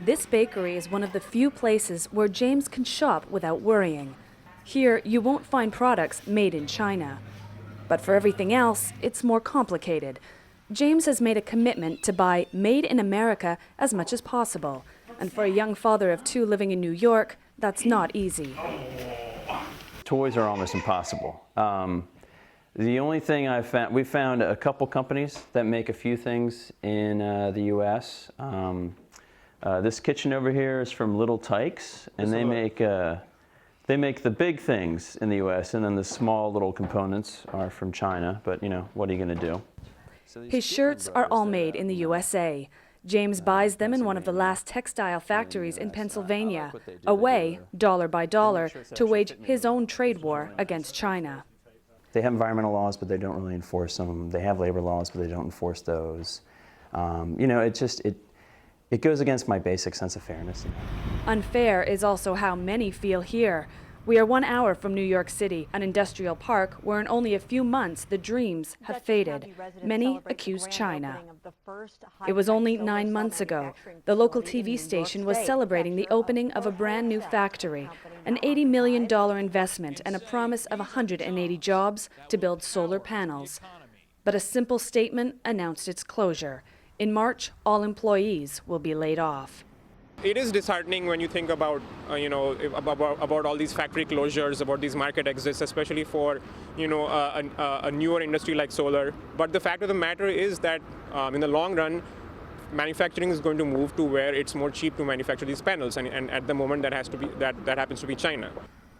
This bakery is one of the few places where James can shop without worrying. Here, you won't find products made in China. But for everything else, it's more complicated. James has made a commitment to buy made in America as much as possible. And for a young father of two living in New York, that's not easy. Toys are almost impossible. The only thing we found a couple companies that make a few things in the U.S. This kitchen over here is from Little Tykes, and they make the big things in the U.S., and then the small little components are from China. But you know, what are you going to do? His shirts are all made in the USA. James buys them in one of the last textile factories in Pennsylvania, away, dollar by dollar, to wage his own trade war against China. They have environmental laws, but they don't really enforce them. They have labor laws, but they don't enforce those. You know, it goes against my basic sense of fairness. Unfair is also how many feel here. We are 1 hour from New York City, an industrial park where in only a few months the dreams have faded. Many accuse China. It was only 9 months ago. The local TV station was celebrating the opening of a brand new factory, an $80 million investment and a promise of 180 jobs to build solar panels. But a simple statement announced its closure. In March, all employees will be laid off. It is disheartening when you think about, about all these factory closures, about these market exits, especially for, a newer industry like solar. But the fact of the matter is that in the long run, manufacturing is going to move to where it's more cheap to manufacture these panels, and at the moment that happens to be China.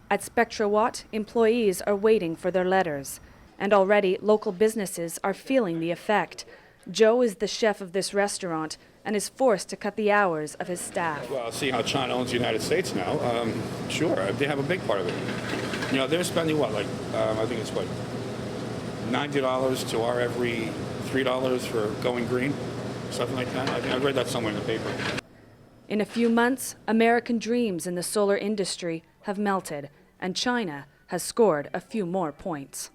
At SpectraWatt, employees are waiting for their letters, and already local businesses are feeling the effect. Joe is the chef of this restaurant and is forced to cut the hours of his staff. Well, see how China owns the United States now. Sure, they have a big part of it. You know, they're spending what, like, I think it's what, $90 to our every $3 for going green, something like that. I think I read that somewhere in the paper. In a few months, American dreams in the solar industry have melted, and China has scored a few more points.